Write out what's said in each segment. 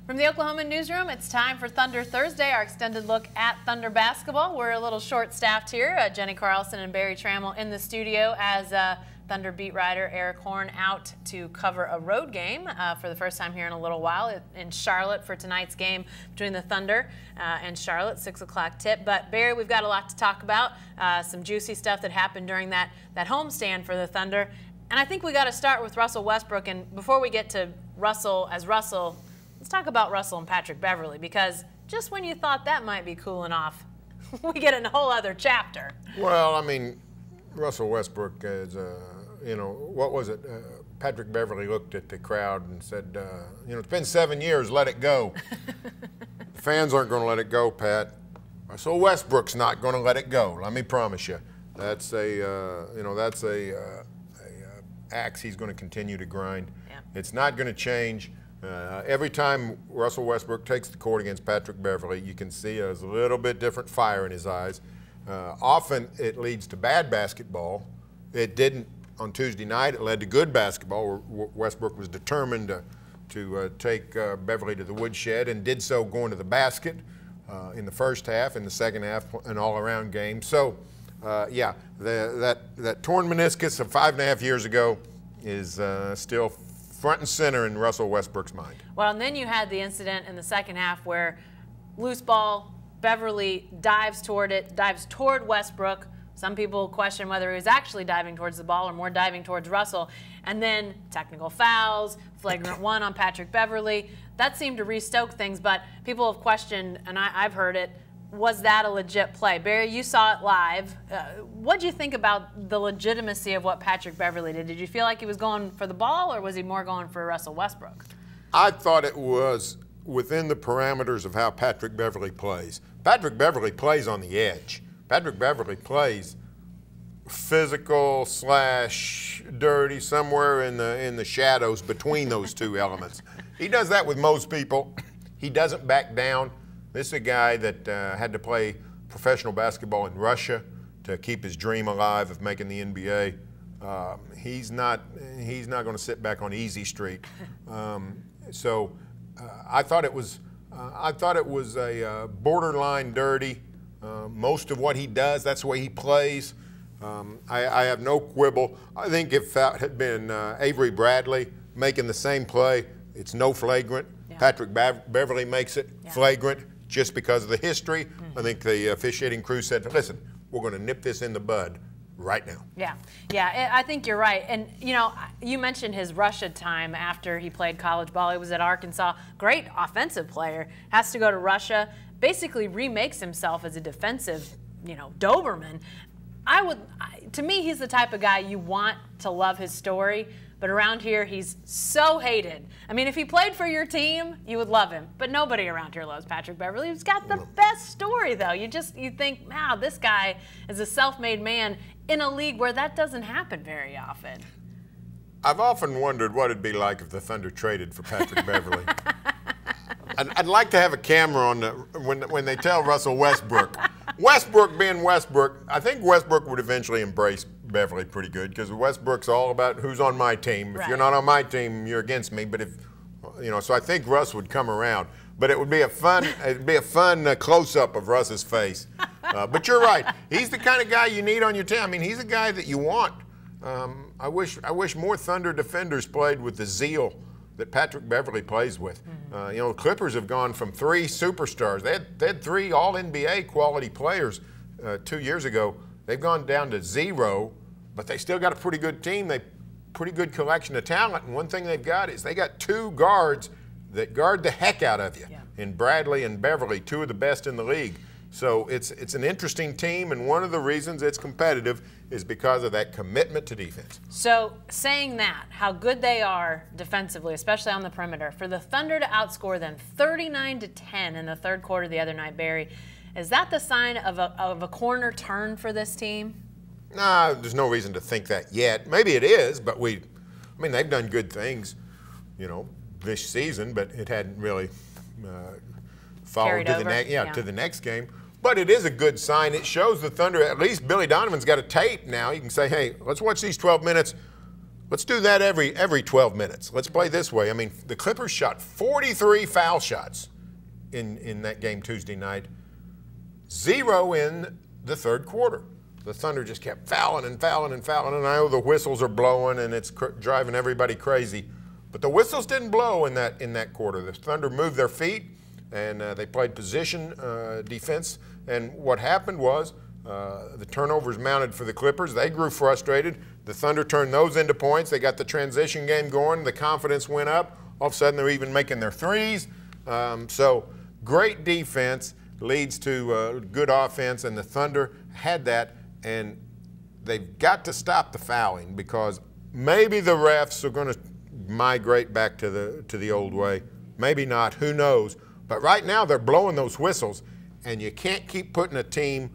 From the Oklahoman newsroom, it's time for Thunder Thursday, our extended look at Thunder basketball. We're a little short-staffed here. Jenni, Carlson, and Barry Tramel in the studio as Thunder beat writer Eric Horn out to cover a road game for the first time here in a little while in Charlotte for tonight's game between the Thunder and Charlotte, 6 o'clock tip. But Barry, we've got a lot to talk about, some juicy stuff that happened during that homestand for the Thunder. And I think we got to start with Russell Westbrook. And before we get to Russell as Russell, let's talk about Russell and Patrick Beverley, because just when you thought that might be cooling off, we get in a whole other chapter. Well, I mean, Russell Westbrook is, you know, what was it? Patrick Beverley looked at the crowd and said, you know, it's been 7 years, let it go. The fans aren't going to let it go, Pat. Russell Westbrook's not going to let it go, let me promise you. That's a, you know, that's a axe he's going to continue to grind. Yeah. It's not going to change. Every time Russell Westbrook takes the court against Patrick Beverley, you can see there's a little bit different fire in his eyes. Often it leads to bad basketball. It didn't on Tuesday night. It led to good basketball. Westbrook was determined to take Beverley to the woodshed and did so going to the basket in the first half. In the second half, an all-around game. So, yeah, that torn meniscus of 5.5 years ago is still front and center in Russell Westbrook's mind. Well, and then you had the incident in the second half where loose ball, Beverley dives toward Westbrook. Some people question whether he was actually diving towards the ball or more diving towards Russell. And then technical fouls, flagrant one on Patrick Beverley. That seemed to restoke things, but people have questioned, and I've heard it, was that a legit play? Barry, you saw it live. What did you think about the legitimacy of what Patrick Beverley did? Did you feel like he was going for the ball, or was he more going for Russell Westbrook? I thought it was within the parameters of how Patrick Beverley plays. Patrick Beverley plays on the edge. Patrick Beverley plays physical / dirty, somewhere in the shadows between those two elements. He does that with most people. He doesn't back down. This is a guy that had to play professional basketball in Russia to keep his dream alive of making the NBA. He's not going to sit back on easy street. So I thought it was a borderline dirty. Most of what he does, that's the way he plays. I have no quibble. I think if that had been Avery Bradley making the same play, it's no flagrant. Yeah. Patrick Beverley makes it flagrant. Just because of the history. I think the officiating crew said, listen, we're going to nip this in the bud right now. Yeah, I think you're right. And, you know, you mentioned his Russia time after he played college ball. He was at Arkansas. Great offensive player. Has to go to Russia. Basically remakes himself as a defensive, you know, Doberman. To me, he's the type of guy you want to love his story. But around here, he's so hated. I mean, if he played for your team, you would love him. But nobody around here loves Patrick Beverley. He's got the best story, though. You think, wow, this guy is a self-made man in a league where that doesn't happen very often. I've often wondered what it'd be like if the Thunder traded for Patrick Beverley. I'd like to have a camera on when they tell Russell Westbrook. Westbrook being Westbrook, I think Westbrook would eventually embrace Beverley pretty good, because Westbrook's all about who's on my team. If you're not on my team, you're against me. But if, you know, so I think Russ would come around. But it would be a fun, close-up of Russ's face. But you're right. He's the kind of guy you need on your team. I mean, he's a guy that you want. I wish more Thunder defenders played with the zeal that Patrick Beverley plays with. You know, the Clippers have gone from 3 superstars. They had 3 all-NBA quality players 2 years ago. They've gone down to 0, but they still got a pretty good team. Pretty good collection of talent. And one thing they've got is they got 2 guards that guard the heck out of you. Yeah. In Bradley and Beverley, 2 of the best in the league. So it's an interesting team, and one of the reasons it's competitive is because of that commitment to defense. So saying that, how good they are defensively, especially on the perimeter, for the Thunder to outscore them 39-10 in the third quarter the other night, Barry, is that the sign of a corner turn for this team? Nah, there's no reason to think that yet. Maybe it is, but I mean, they've done good things, you know, this season, but it hadn't really followed to the next game. But it is a good sign. It shows the Thunder, at least Billy Donovan's got a tape now. You can say, hey, let's watch these 12 minutes. Let's do that every 12 minutes. Let's play this way. I mean, the Clippers shot 43 foul shots in that game Tuesday night, 0 in the third quarter. The Thunder just kept fouling and fouling and fouling, and I know the whistles are blowing and it's driving everybody crazy. But the whistles didn't blow in that quarter. The Thunder moved their feet, and they played position defense. And what happened was the turnovers mounted for the Clippers. They grew frustrated. The Thunder turned those into points. They got the transition game going. The confidence went up. All of a sudden, they're even making their threes. So great defense leads to good offense, and the Thunder had that. And they've got to stop the fouling because maybe the refs are going to migrate back to the old way. Maybe not. Who knows? But right now they're blowing those whistles, and you can't keep putting a team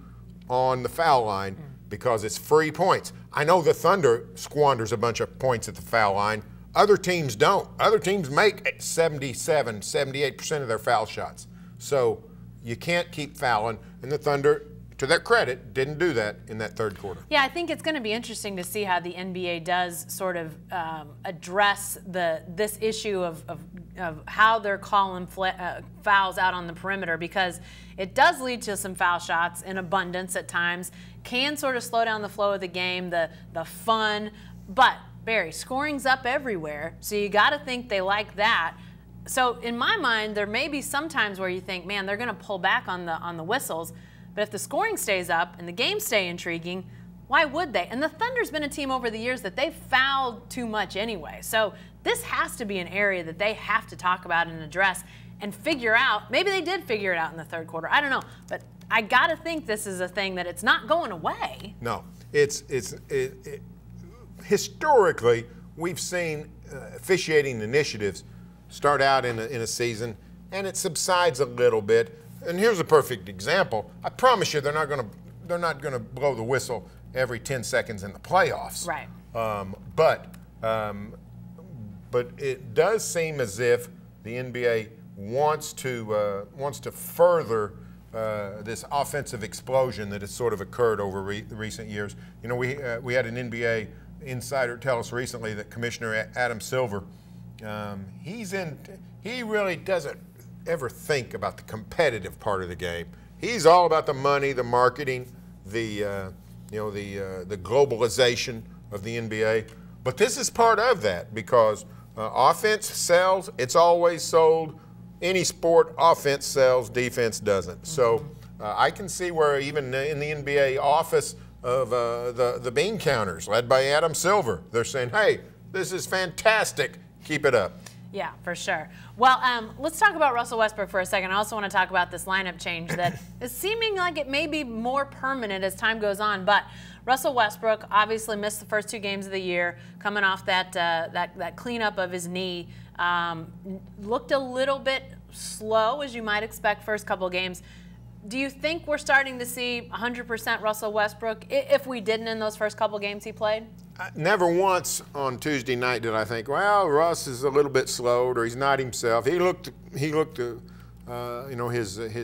on the foul line because it's free points. I know the Thunder squanders a bunch of points at the foul line. Other teams don't. Other teams make 77, 78% of their foul shots. So you can't keep fouling, and the Thunder, to their credit, didn't do that in that third quarter. Yeah, I think it's going to be interesting to see how the NBA does sort of address this issue of how they're calling fouls out on the perimeter, because it does lead to some foul shots in abundance at times, can sort of slow down the flow of the game, the fun. But, Barry, scoring's up everywhere, so you got to think they like that. So in my mind, there may be some times where you think, man, they're going to pull back on the whistles. But if the scoring stays up and the games stay intriguing, why would they? And the Thunder's been a team over the years that they've fouled too much anyway. So this has to be an area that they have to talk about and address and figure out. Maybe they did figure it out in the third quarter. I don't know. But I got to think this is a thing that it's not going away. No. Historically, we've seen officiating initiatives start out in a season, and it subsides a little bit. And here's a perfect example. I promise you, they're not going to blow the whistle every 10 seconds in the playoffs. Right. But it does seem as if the NBA wants to further this offensive explosion that has sort of occurred over recent years. You know, we had an NBA insider tell us recently that Commissioner Adam Silver, he really doesn't ever think about the competitive part of the game. He's all about the money, the marketing, the globalization of the NBA. But this is part of that because offense sells. It's always sold. Any sport, offense sells, defense doesn't. So I can see where even in the NBA office of the bean counters, led by Adam Silver, they're saying, "Hey, this is fantastic. Keep it up." Yeah, for sure. Well, let's talk about Russell Westbrook for a second. I also want to talk about this lineup change that is seeming like it may be more permanent as time goes on. But Russell Westbrook obviously missed the first 2 games of the year, coming off that cleanup of his knee. Looked a little bit slow, as you might expect, first couple of games. Do you think we're starting to see 100% Russell Westbrook if we didn't in those first couple of games he played? Never once on Tuesday night did I think, well, Russ is a little bit slowed or he's not himself. He looked his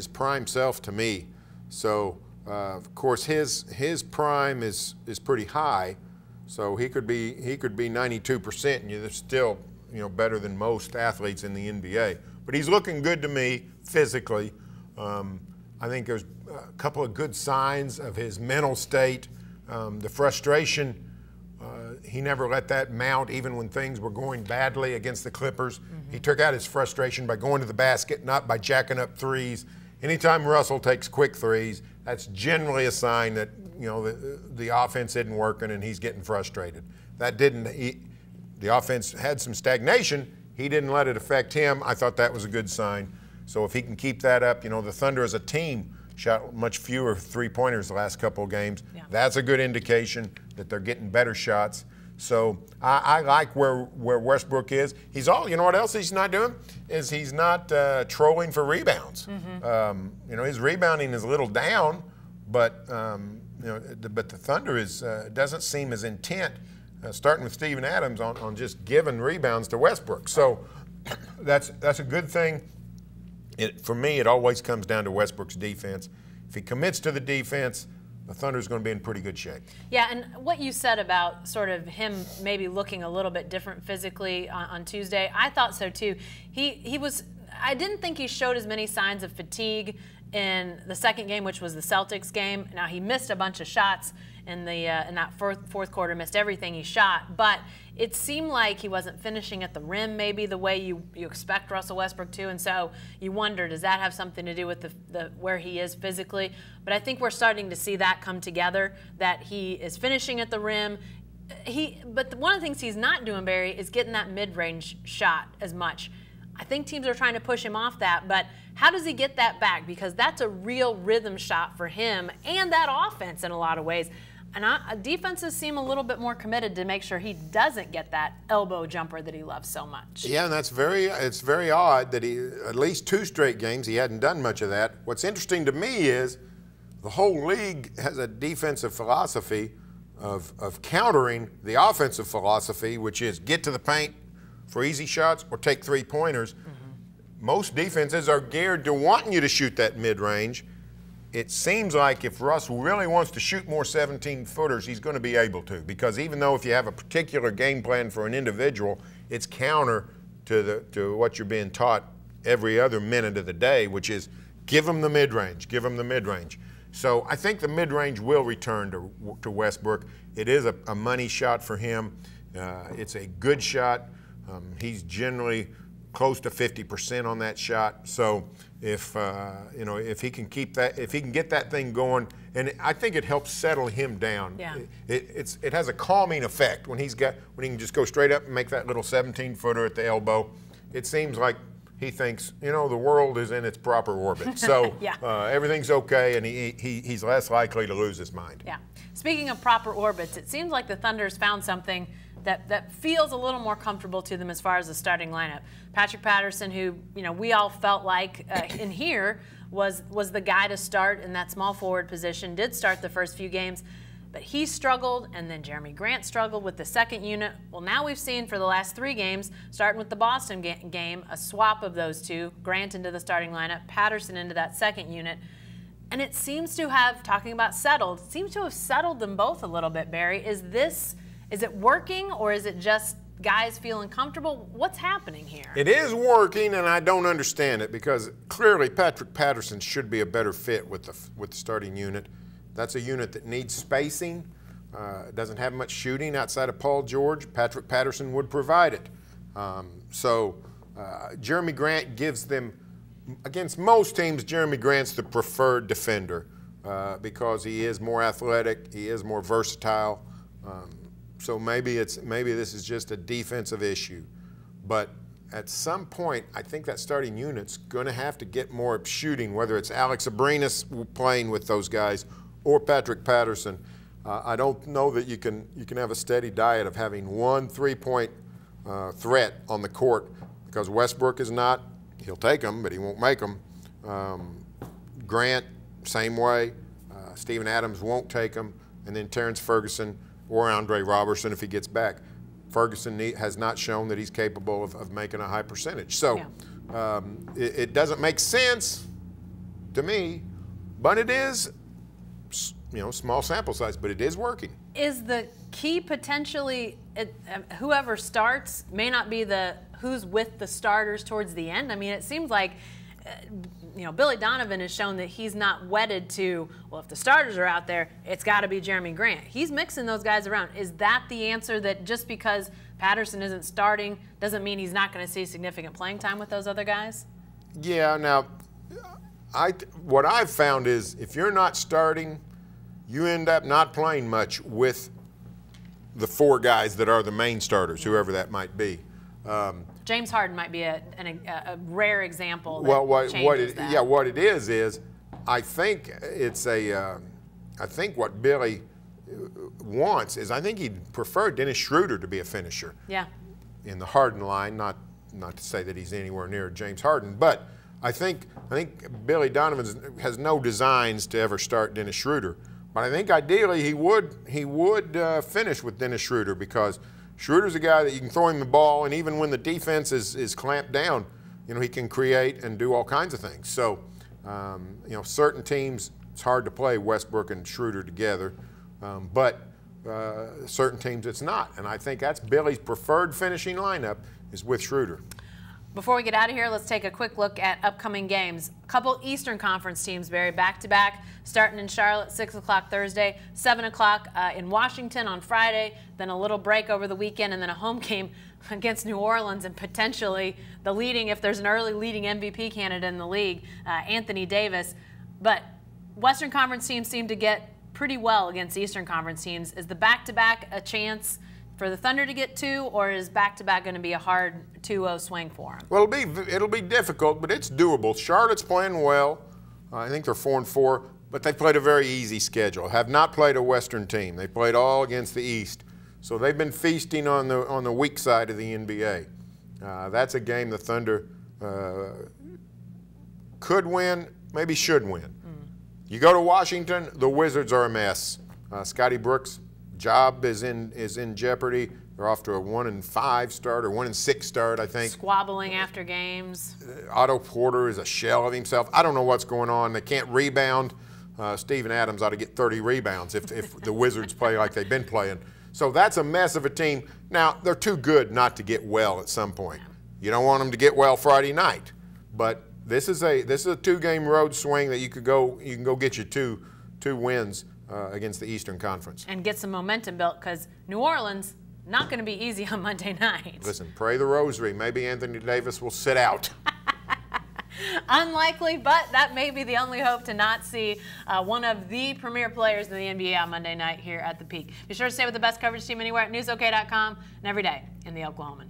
prime self to me. So of course his prime is pretty high. So he could be 92%, and you're still better than most athletes in the NBA. But he's looking good to me physically. I think there's a couple of good signs of his mental state, the frustration. He never let that mount even when things were going badly against the Clippers. Mm-hmm. He took out his frustration by going to the basket, not by jacking up threes. Anytime Russell takes quick threes, that's generally a sign that the offense isn't working and he's getting frustrated. The offense had some stagnation. He didn't let it affect him. I thought that was a good sign. So if he can keep that up, the Thunder as a team shot much fewer three-pointers the last couple of games. Yeah. That's a good indication that they're getting better shots. So I like where Westbrook is. He's all. You know what else he's not doing? Is he's not trolling for rebounds. Mm-hmm. His rebounding is a little down, but but the Thunder doesn't seem as intent, starting with Steven Adams, on just giving rebounds to Westbrook. So that's a good thing. For me, it always comes down to Westbrook's defense. If he commits to the defense, the Thunder's going to be in pretty good shape. Yeah, and what you said about sort of him maybe looking a little bit different physically on Tuesday, I thought so too. I didn't think he showed as many signs of fatigue in the second game, which was the Celtics game. Now, he missed a bunch of shots in that fourth quarter, missed everything he shot, but it seemed like he wasn't finishing at the rim maybe the way you expect Russell Westbrook to, and so you wonder, does that have something to do with the where he is physically? But I think we're starting to see that come together, that he is finishing at the rim. But one of the things he's not doing, Barry, is getting that mid-range shot as much. I think teams are trying to push him off that, but how does he get that back? Because that's a real rhythm shot for him and that offense in a lot of ways. And defenses seem a little bit more committed to make sure he doesn't get that elbow jumper that he loves so much. Yeah, and it's very odd that at least 2 straight games, he hadn't done much of that. What's interesting to me is the whole league has a defensive philosophy of countering the offensive philosophy, which is get to the paint for easy shots or take 3-pointers. Most defenses are geared to wanting you to shoot that mid-range. It seems like if Russ really wants to shoot more 17-footers, he's going to be able to, because even though if you have a particular game plan for an individual, it's counter to what you're being taught every other minute of the day, which is give him the mid-range, give him the mid-range. So I think the mid-range will return to Westbrook. It is a money shot for him. It's a good shot. He's generally close to 50% on that shot. So if he can keep that, if he can get that thing going, and I think it helps settle him down. Yeah. It has a calming effect when he can just go straight up and make that little 17-footer at the elbow. It seems like he thinks, the world is in its proper orbit. So yeah. Everything's okay, and he's less likely to lose his mind. Yeah. Speaking of proper orbits, it seems like the Thunder's found something that feels a little more comfortable to them as far as the starting lineup. Patrick Patterson, who we all felt like in here was the guy to start in that small forward position, did start the first few games, but he struggled, and then Jeremy Grant struggled with the second unit. Well, now we've seen for the last 3 games, starting with the Boston game, a swap of those two, Grant into the starting lineup, Patterson into that second unit. And it seems to have, talking about settled, seems to have settled them both a little bit, Barry. Is it working, or is it just guys feeling comfortable? What's happening here? It is working, and I don't understand it, because clearly Patrick Patterson should be a better fit with the starting unit. That's a unit that needs spacing, doesn't have much shooting outside of Paul George. Patrick Patterson would provide it. Jeremy Grant gives them, against most teams, Jeremy Grant's the preferred defender because he is more athletic, he is more versatile. So maybe this is just a defensive issue, but at some point I think that starting unit's going to have to get more shooting, whether it's Alex Abrinas playing with those guys or Patrick Patterson. I don't know that you can have a steady diet of having one 3-point threat on the court, because Westbrook is not. He'll take them, but he won't make them. Grant, same way. Steven Adams won't take them, and then Terrence Ferguson or Andre Robertson if he gets back. Ferguson has not shown that he's capable of making a high percentage. So yeah. It doesn't make sense to me, but it is, small sample size, but it is working. Is the key potentially whoever starts may not be who's with the starters towards the end? I mean, it seems like Billy Donovan has shown that he's not wedded to, well, if the starters are out there, it's got to be Jeremy Grant. He's mixing those guys around. Is that the answer, that just because Patterson isn't starting doesn't mean he's not going to see significant playing time with those other guys? Yeah, now, what I've found is if you're not starting, you end up not playing much with the 4 guys that are the main starters, whoever that might be. James Harden might be a rare example. What it is I think it's I think what Billy wants is, I think he'd prefer Dennis Schroeder to be a finisher. Yeah. In the Harden line, not to say that he's anywhere near James Harden, but I think Billy Donovan has no designs to ever start Dennis Schroeder. But I think ideally he would finish with Dennis Schroeder, because Schroeder's a guy that you can throw him the ball, and even when the defense is clamped down, he can create and do all kinds of things. So, certain teams It's hard to play Westbrook and Schroeder together, but certain teams it's not. And I think that's Billy's preferred finishing lineup is with Schroeder. Before we get out of here, let's take a quick look at upcoming games. A couple Eastern Conference teams, Barry, back-to-back, starting in Charlotte, 6 o'clock Thursday, 7 o'clock in Washington on Friday, then a little break over the weekend, and then a home game against New Orleans and potentially the leading, if there's an early leading MVP candidate in the league, Anthony Davis. But Western Conference teams seem to get pretty well against Eastern Conference teams. Is the back-to-back a chance for the Thunder to get 2, or is back-to-back going to be a hard 2-0 swing for them? Well, it'll be difficult, but it's doable. Charlotte's playing well. I think they're 4-4, but they've played a very easy schedule. Have not played a Western team. They played all against the East, so they've been feasting on the weak side of the NBA. That's a game the Thunder could win, maybe should win. You go to Washington, the Wizards are a mess. Scotty Brooks' job is in jeopardy. They're off to a 1-5 start or 1-6 start, I think. Squabbling after games. Otto Porter is a shell of himself. I don't know what's going on. They can't rebound. Steven Adams ought to get 30 rebounds if the Wizards play like they've been playing. So that's a mess of a team. Now, they're too good not to get well at some point. You don't want them to get well Friday night, but this is a 2-game road swing that you can go get you two wins against the Eastern Conference. And get some momentum built, because New Orleans, not going to be easy on Monday night. Listen, pray the rosary. Maybe Anthony Davis will sit out. Unlikely, but that may be the only hope to not see one of the premier players in the NBA on Monday night here at the Peak. Be sure to stay with the best coverage team anywhere at newsok.com and every day in the Oklahoman.